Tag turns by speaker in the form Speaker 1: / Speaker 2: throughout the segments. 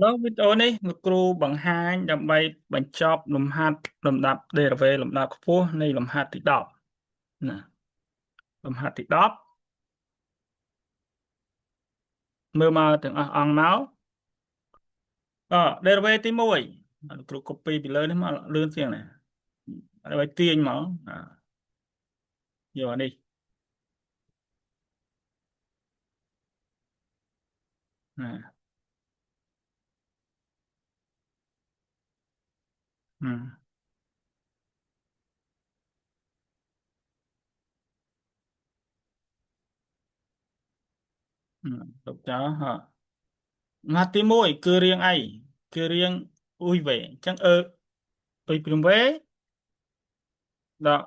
Speaker 1: ឡើយវីដេអូនេះលោកគ្រូបង្ហាញដើម្បីបញ្ចប់លំហាត់លំដាប់ derivative លំដាប់ខ្ពស់នៃលំហាត់ទី10ណាលំហាត់ទី10មើលមកទាំងអស់អង្គមកderivative ទី1លោកគ្រូ copy ពីលើនេះមកលឿនជាងណាឲ្យទាញមកយកអានេះណាហឹមទុកចោលលំហាត់ទី1គឺរាងអីគឺរាងអ៊ុយវេអញ្ចឹងអ៊ុយព្រីមវេដក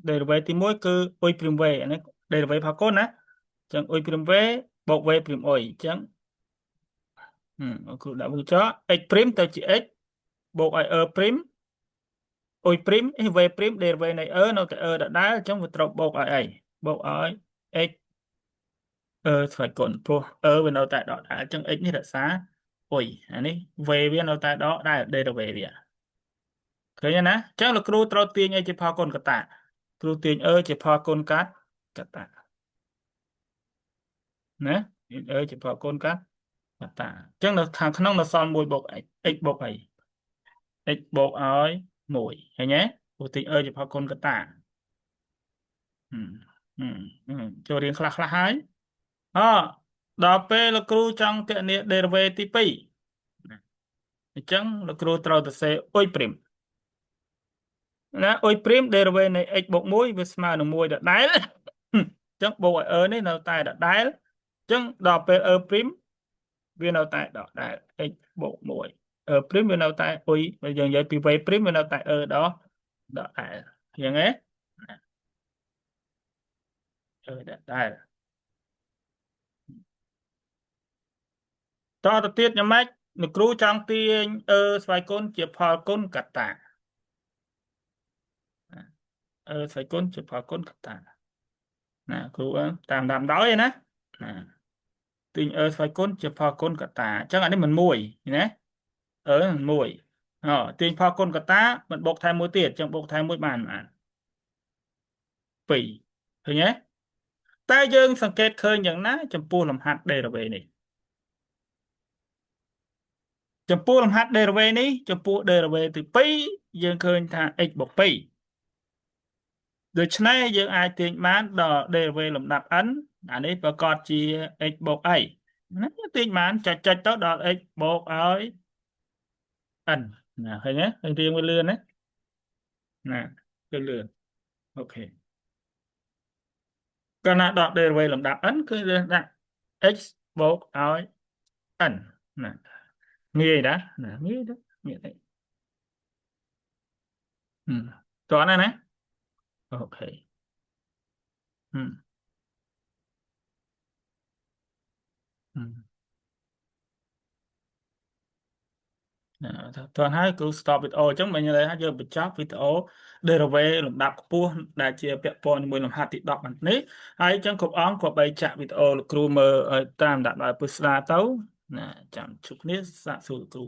Speaker 1: derivative ទី1គឺអ៊ុយព្រីមវេអានេះ derivative ផាកូនណាអញ្ចឹងអ៊ុយព្រីមវេបូកវេព្រីមអ៊ុយអញ្ចឹងគ្រូដាក់មុខចោ x ព្រីមទៅជា x បូកឲ្យព្រីមអ៊ុយព្រីមវេព្រីម derivative នៃនៅតែដដែលអញ្ចឹងវាត្រូវបូកឲ្យអីបូកឲ្យ x ស្វ័យគុណព្រោះវានៅតែដកដែរអញ្ចឹង x នេះរក្សាអ៊ុយអានេះ v វានៅតែដកដែរ derivative វាឃើញទេណាអញ្ចឹងលោកគ្រូត្រូវទាញអីជាផលគុណកតាគ្រូទាញជាផលគុណកាត់កតាណាទាញជាផលគុណកាត់កតាអញ្ចឹងនៅខាងក្នុងនៅសល់1បូក x បូកអី x បូកឲ្យ1ឃើញទេព្រោះទាញជាផលគុណកតាហឹមហឹមចូលរៀនខ្លះហើយអដល់ពេលលោកគ្រូចង់គណនា derivative ទី2អញ្ចឹងលោកគ្រូត្រូវទៅសេអ៊ុយព្រីមណាអ៊ុយព្រីម derivative នៃ x បូក1វាស្មើនឹង1ដដែលអញ្ចឹងបូកឲ្យនេះនៅតែដដែលអញ្ចឹងដល់ពេលព្រីមវានៅតែដដែល x បូក1ព្រីមវានៅតែអ៊ុយបើយើងនិយាយពី v ព្រីមវានៅតែដដែលអញ្ចឹងហ៎ដដែលតទៅទៀតយ៉ាងម៉េចលោកគ្រូចង់ទាញស្វ័យគុណជាផលគុណកតាស្វ័យគុណជាផលគុណកតាណាគ្រូតាមដានដោយណាទាញស្វ័យគុណជាផលគុណកតាអញ្ចឹងអានេះមិនមួយណាមិនមួយទាញផលគុណកតាមិនបូកថែមមួយទៀតអញ្ចឹងបូកថែមមួយបាន2ឃើញទេតែយើងសង្កេតឃើញយ៉ាងណាចំពោះលំហាត់ derivative នេះចំពោះលំហាត់ derivative នេះចំពោះ derivative ទី2យើងឃើញថា x បូក2ដូច្នេះយើងអាចទាញបានដល់ derivative លំដាប់ n អានេះប្រកាសជា x បូកអីណាទាញបានចុចទៅដល់ x បូកឲ្យ n ណាឃើញទេឃើញរៀងវាលឿនណាណាគឺលឿនអូខេកាលណាដក derivative លំដាប់ n គឺដាក់ x បូកឲ្យ n ណាងាយណាងាយទេងាយទេតោះណាអូខេហឹមហឹមតោះហើយគ្រូ stop វីដេអូអញ្ចឹងមិនយើងបញ្ចប់វីដេអូ derivative លំដាប់ខ្ពស់ដែលជាពាក់ព័ន្ធជាមួយលំហាត់ទី10នេះហើយអញ្ចឹងគ្រប់អង្គក៏បីចាក់វីដេអូលោកគ្រូមើលតាមដាក់ដោយពុស្ដាទៅណាចាំជួបគ្នាសាកសួរលោកគ្រូ